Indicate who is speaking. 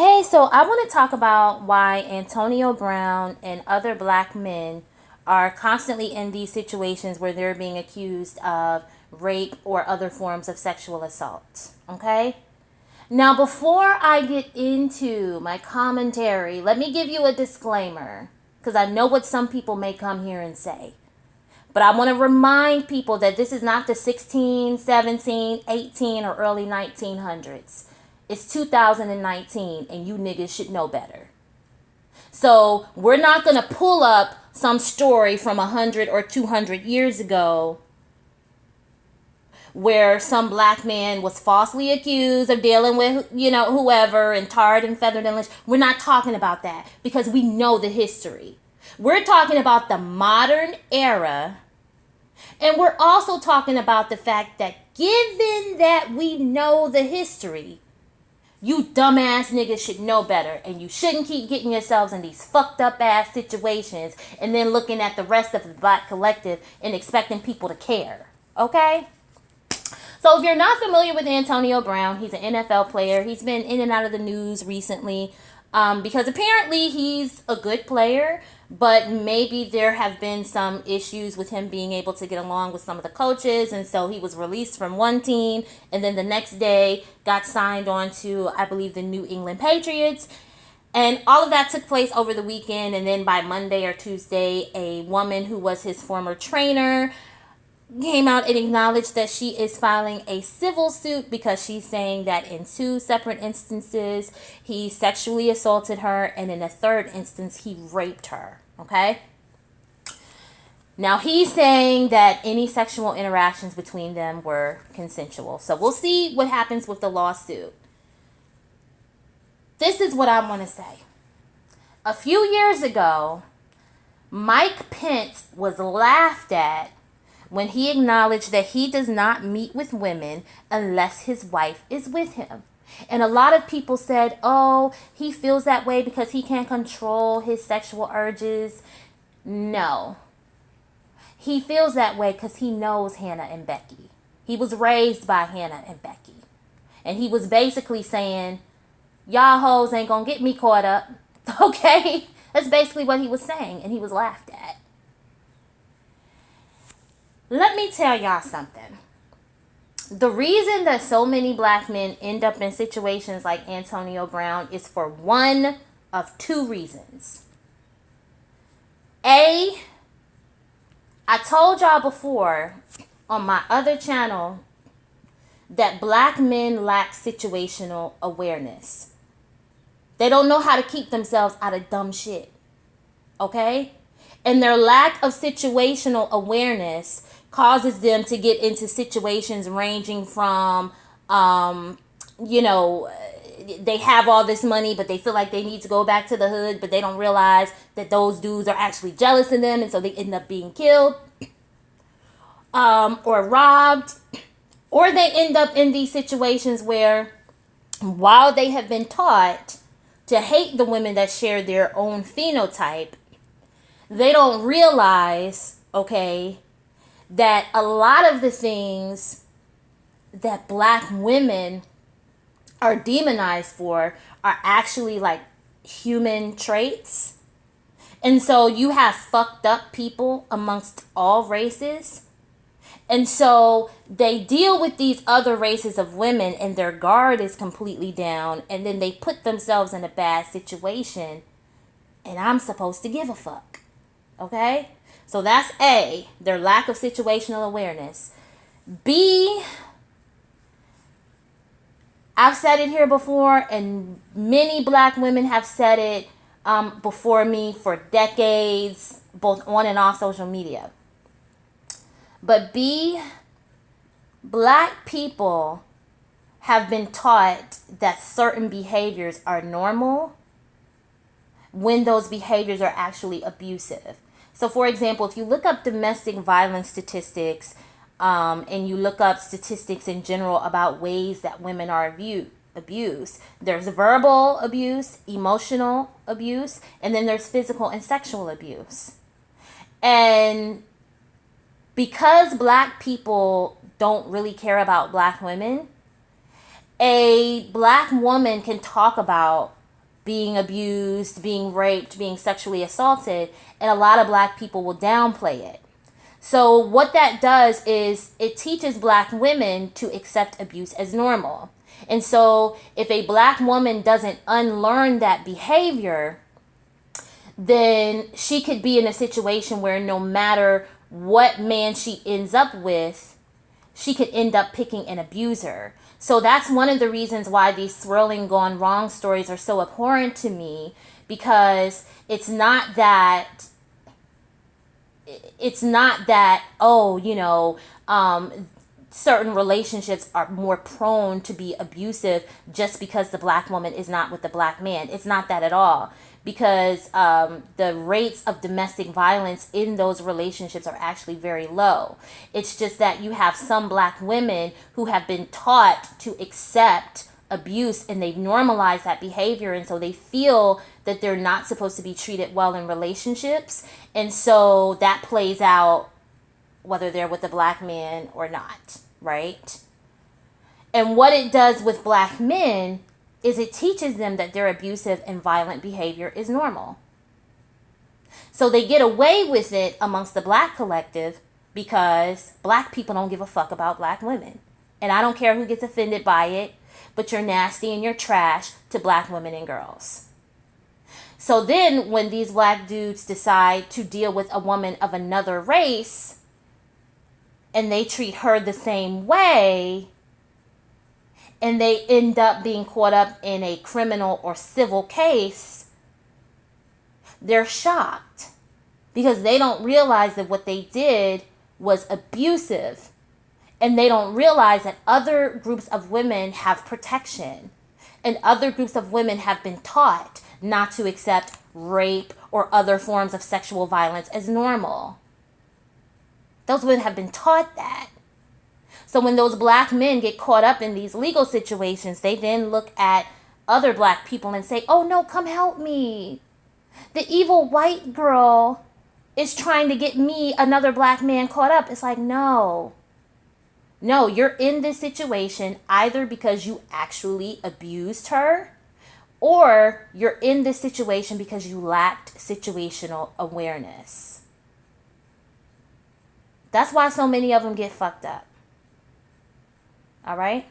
Speaker 1: Hey, so I want to talk about why Antonio Brown and other black men are constantly in these situations where they're being accused of rape or other forms of sexual assault. Okay? Now, before I get into my commentary, let me give you a disclaimer because I know what some people may come here and say. But I want to remind people that this is not the 16, 17, 18, or early 1900s. It's 2019 and you niggas should know better. So we're not going to pull up some story from 100 or 200 years ago where some black man was falsely accused of dealing with, whoever and tarred and feathered and lynched. We're not talking about that because we know the history. We're talking about the modern era. And we're also talking about the fact that given that we know the history, you dumbass niggas should know better. And you shouldn't keep getting yourselves in these fucked up ass situations and then looking at the rest of the black collective and expecting people to care. Okay? So if you're not familiar with Antonio Brown, he's an NFL player. He's been in and out of the news recently because apparently he's a good player, but maybe there have been some issues with him being able to get along with some of the coaches, and so he was released from one team, and then the next day got signed on to, I believe, the New England Patriots. And all of that took place over the weekend, and then by Monday or Tuesday, a woman who was his former trainer came out and acknowledged that she is filing a civil suit because she's saying that in two separate instances he sexually assaulted her, and in a third instance he raped her. Okay? Now he's saying that any sexual interactions between them were consensual. So we'll see what happens with the lawsuit. This is what I want to say. A few years ago, Mike Pence was laughed at when he acknowledged that he does not meet with women unless his wife is with him. And a lot of people said, oh, he feels that way because he can't control his sexual urges. No. He feels that way because he knows Hannah and Becky. He was raised by Hannah and Becky. And he was basically saying, y'all hoes ain't gonna get me caught up. Okay? That's basically what he was saying, and he was laughed at. Let me tell y'all something. The reason that so many black men end up in situations like Antonio Brown is for one of two reasons. A, I told y'all before on my other channel that black men lack situational awareness. They don't know how to keep themselves out of dumb shit. Okay? And their lack of situational awareness causes them to get into situations ranging from, they have all this money, but they feel like they need to go back to the hood, but they don't realize that those dudes are actually jealous of them, and so they end up being killed or robbed. Or they end up in these situations where, while they have been taught to hate the women that share their own phenotype, they don't realize, okay, that a lot of the things that black women are demonized for are actually like human traits. And so you have fucked up people amongst all races. And so they deal with these other races of women and their guard is completely down, and then they put themselves in a bad situation, and I'm supposed to give a fuck. Okay? So that's A, their lack of situational awareness. B, I've said it here before, and many black women have said it before me for decades, both on and off social media. But B, black people have been taught that certain behaviors are normal when those behaviors are actually abusive. So, for example, if you look up domestic violence statistics and you look up statistics in general about ways that women are abused, there's verbal abuse, emotional abuse, and then there's physical and sexual abuse. And because black people don't really care about black women, a black woman can talk about being abused, being raped, being sexually assaulted, and a lot of black people will downplay it. So what that does is it teaches black women to accept abuse as normal. And so if a black woman doesn't unlearn that behavior, then she could be in a situation where no matter what man she ends up with, she could end up picking an abuser. So that's one of the reasons why these swirling gone wrong stories are so abhorrent to me, because it's not that certain relationships are more prone to be abusive just because the black woman is not with the black man. It's not that at all, because the rates of domestic violence in those relationships are actually very low. It's just that you have some black women who have been taught to accept abuse, and they've normalized that behavior, and so they feel that they're not supposed to be treated well in relationships, and so that plays out whether they're with a black man or not, right? And what it does with black men is it teaches them that their abusive and violent behavior is normal. So they get away with it amongst the black collective because black people don't give a fuck about black women. And I don't care who gets offended by it, but you're nasty and you're trash to black women and girls. So then when these black dudes decide to deal with a woman of another race and they treat her the same way, and they end up being caught up in a criminal or civil case, they're shocked because they don't realize that what they did was abusive. And they don't realize that other groups of women have protection, and other groups of women have been taught not to accept rape or other forms of sexual violence as normal. Those women have been taught that. So when those black men get caught up in these legal situations, they then look at other black people and say, oh no, come help me. The evil white girl is trying to get me, another black man, caught up. It's like, no, you're in this situation either because you actually abused her, or you're in this situation because you lacked situational awareness. That's why so many of them get fucked up. All right?